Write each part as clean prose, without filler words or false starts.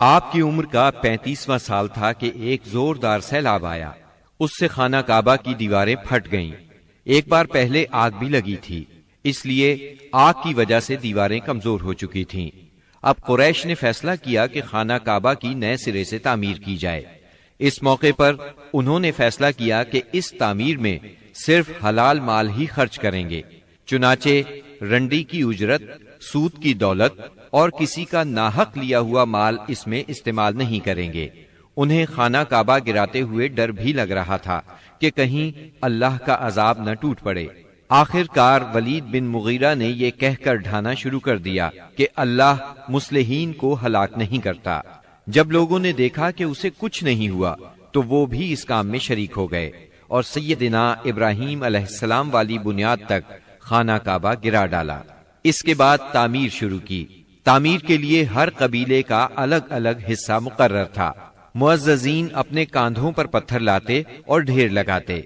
آپ کی عمر کا 35واں سال تھا کہ ایک زوردار سیلاب آیا، اس سے خانہ کعبہ کی دیواریں پھٹ گئیں۔ ایک بار پہلے آگ بھی لگی تھی، اس لیے آگ کی وجہ سے دیواریں کمزور ہو چکی تھیں۔ اب قریش نے فیصلہ کیا کہ خانہ کعبہ کی نئے سرے سے تعمیر کی جائے۔ اس موقع پر انہوں نے فیصلہ کیا کہ اس تعمیر میں صرف حلال مال ہی خرچ کریں گے، چنانچہ رنڈی کی اجرت، سود کی دولت اور کسی کا ناحق لیا ہوا مال اس میں استعمال نہیں کریں گے۔ انہیں خانہ کعبہ گراتے ہوئے ڈر بھی لگ رہا تھا کہ کہیں اللہ کا عذاب نہ ٹوٹ پڑے۔ آخر کار ولید بن مغیرہ نے یہ کہہ کر ڈھانا شروع کر دیا کہ اللہ مصلحین کو ہلاک نہیں کرتا۔ جب لوگوں نے دیکھا کہ اسے کچھ نہیں ہوا تو وہ بھی اس کام میں شریک ہو گئے اور سیدنا ابراہیم علیہ السلام والی بنیاد تک خانہ کعبہ گرا ڈالا۔ اس کے بعد تعمیر شروع کی۔ تعمیر کے لیے ہر قبیلے کا الگ الگ حصہ مقرر تھا۔ معززین اپنے کاندھوں پر پتھر لاتے اور ڈھیر لگاتے۔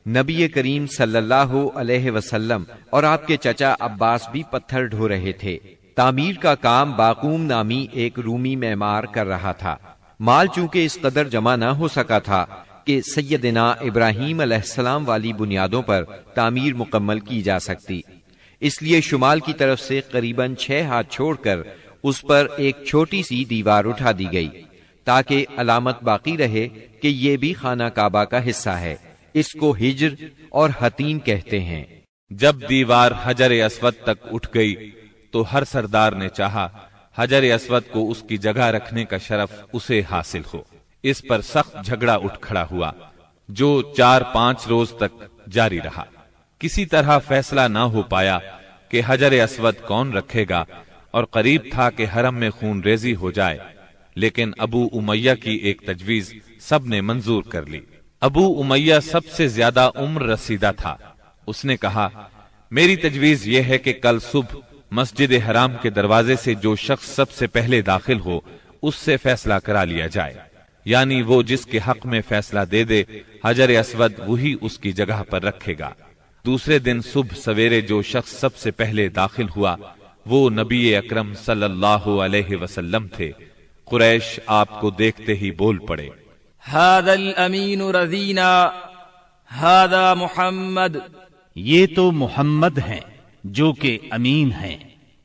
نبی کریم صلی اللہ علیہ وسلم اور آپ کے چچا عباس بھی پتھر ڈھو رہے تھے۔ تعمیر کا کام باقوم نامی ایک رومی معمار کر رہا تھا۔ مال چونکہ اس قدر جمع نہ ہو سکا تھا کہ سیدنا ابراہیم علیہ السلام والی بنیادوں پر تعمیر مکمل کی جا سکتی، اس لیے شمال کی طرف سے قریباً 6 ہاتھ چھوڑ کر اس پر ایک چھوٹی سی دیوار اٹھا دی گئی تاکہ علامت باقی رہے کہ یہ بھی خانہ کعبہ کا حصہ ہے۔ اس کو ہجر اور حتیم کہتے ہیں۔ جب دیوار حجر اسود تک اٹھ گئی تو ہر سردار نے چاہا حجر اسود کو اس کی جگہ رکھنے کا شرف اسے حاصل ہو۔ اس پر سخت جھگڑا اٹھ کھڑا ہوا جو 4-5 روز تک جاری رہا۔ کسی طرح فیصلہ نہ ہو پایا کہ حجر اسود کون رکھے گا، اور قریب تھا کہ حرم میں خون ریزی ہو جائے، لیکن ابو امیہ کی ایک تجویز سب نے منظور کر لی۔ ابو امیہ سب سے زیادہ عمر رسیدہ تھا۔ اس نے کہا، میری تجویز یہ ہے کہ کل صبح مسجد حرام کے دروازے سے جو شخص سب سے پہلے داخل ہو اس سے فیصلہ کرا لیا جائے، یعنی وہ جس کے حق میں فیصلہ دے دے حجر اسود وہی اس کی جگہ پر رکھے گا۔ دوسرے دن صبح سویرے جو شخص سب سے پہلے داخل ہوا وہ نبی اکرم صلی اللہ علیہ وسلم تھے۔ قریش آپ کو دیکھتے ہی بول پڑے، هذا الامین رضینا هذا محمد، یہ تو محمد ہیں جو کہ امین ہیں،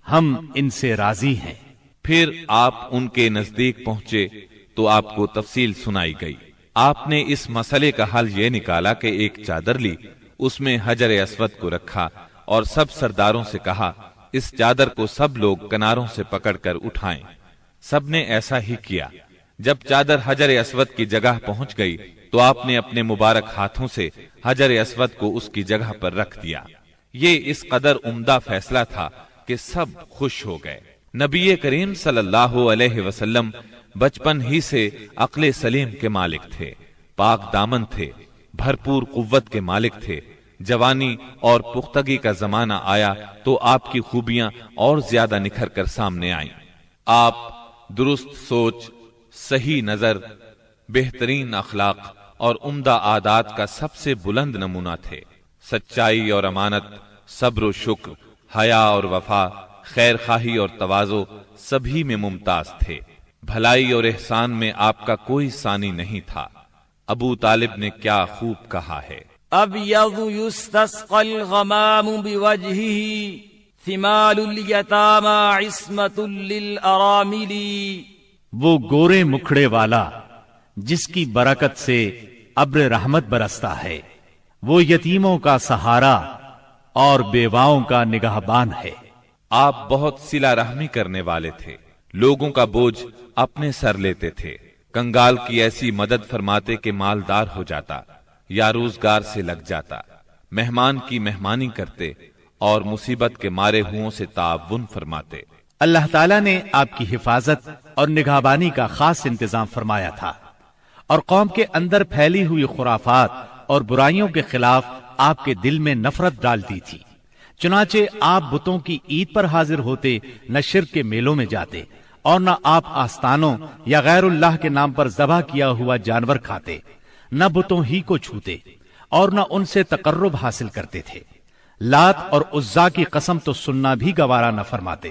ہم ان سے راضی ہیں۔ پھر آپ ان کے نزدیک پہنچے تو آپ کو تفصیل سنائی گئی۔ آپ نے اس مسئلے کا حل یہ نکالا کہ ایک چادر لی، اس میں حجر اسود کو رکھا اور سب سرداروں سے کہا اس چادر کو سب لوگ کناروں سے پکڑ کر اٹھائیں۔ سب نے ایسا ہی کیا۔ جب چادر حجر اسود کی جگہ پہنچ گئی تو آپ نے اپنے مبارک ہاتھوں سے حجر اسود کو اس کی جگہ پر رکھ دیا۔ یہ اس قدر عمدہ فیصلہ تھا کہ سب خوش ہو گئے۔ نبی کریم صلی اللہ علیہ وسلم بچپن ہی سے عقل سلیم کے مالک تھے، پاک دامن تھے، بھرپور قوت کے مالک تھے۔ جوانی اور پختگی کا زمانہ آیا تو آپ کی خوبیاں اور زیادہ نکھر کر سامنے آئیں۔ آپ درست سوچ، صحیح نظر، بہترین اخلاق اور عمدہ عادات کا سب سے بلند نمونہ تھے۔ سچائی اور امانت، صبر و شکر، حیا اور وفا، خیر خواہی اور تواضع سبھی میں ممتاز تھے۔ بھلائی اور احسان میں آپ کا کوئی ثانی نہیں تھا۔ ابو طالب نے کیا خوب کہا ہے، ابیض یستسقى الغمام بوجهه ثمال الیتامی عصمت للارامل، وہ گورے مکھڑے والا جس کی برکت سے ابر رحمت برستا ہے، وہ یتیموں کا سہارا اور بیواؤں کا نگہبان ہے۔ آپ بہت صلہ رحمی کرنے والے تھے، لوگوں کا بوجھ اپنے سر لیتے تھے، کنگال کی ایسی مدد فرماتے کہ مالدار ہو جاتا یا روزگار سے لگ جاتا، مہمان کی مہمانی کرتے اور مصیبت کے مارے ہوں سے تعاون فرماتے۔ اللہ تعالیٰ نے آپ کی حفاظت اور نگہبانی کا خاص انتظام فرمایا تھا، اور قوم کے اندر پھیلی ہوئی خرافات اور برائیوں کے خلاف آپ کے دل میں نفرت ڈال دی تھی۔ چنانچہ آپ بتوں کی عید پر حاضر ہوتے، نہ شرک کے میلوں میں جاتے، اور نہ آپ آستانوں یا غیر اللہ کے نام پر ذبح کیا ہوا جانور کھاتے، نہ بتوں ہی کو چھوتے، اور نہ ان سے تقرب حاصل کرتے تھے۔ لات اور عزا کی قسم تو سننا بھی گوارا نہ فرماتے۔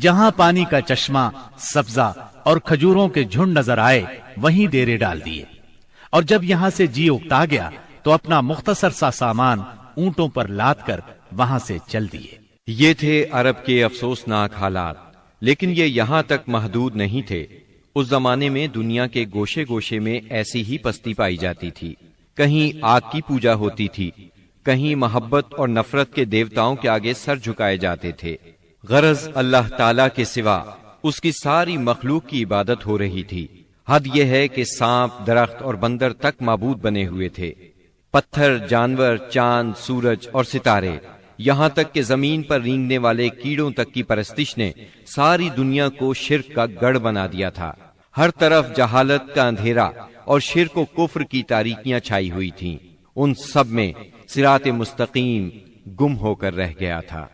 جہاں پانی کا چشمہ، سبزہ اور کھجوروں کے جھنڈ نظر آئے وہیں ڈیرے ڈال دیے، اور جب یہاں سے جی اکتا گیا تو اپنا مختصر سا سامان اونٹوں پر لاد کر وہاں سے چل دیے۔ یہ تھے عرب کے افسوسناک حالات، لیکن یہ یہاں تک محدود نہیں تھے۔ اس زمانے میں دنیا کے گوشے گوشے میں ایسی ہی پستی پائی جاتی تھی۔ کہیں آگ کی پوجا ہوتی تھی، کہیں محبت اور نفرت کے دیوتاؤں کے آگے سر جھکائے جاتے تھے۔ غرض اللہ تعالیٰ کے سوا اس کی ساری مخلوق کی عبادت ہو رہی تھی۔ حد یہ ہے کہ سانپ، درخت اور بندر تک معبود بنے ہوئے تھے۔ پتھر، جانور، چاند، سورج اور ستارے، یہاں تک کہ زمین پر رینگنے والے کیڑوں تک کی پرستش نے ساری دنیا کو شرک کا گڑھ بنا دیا تھا۔ ہر طرف جہالت کا اندھیرا اور شرک و کفر کی تاریکیاں چھائی ہوئی تھیں۔ ان سب میں صراط مستقیم گم ہو کر رہ گیا تھا۔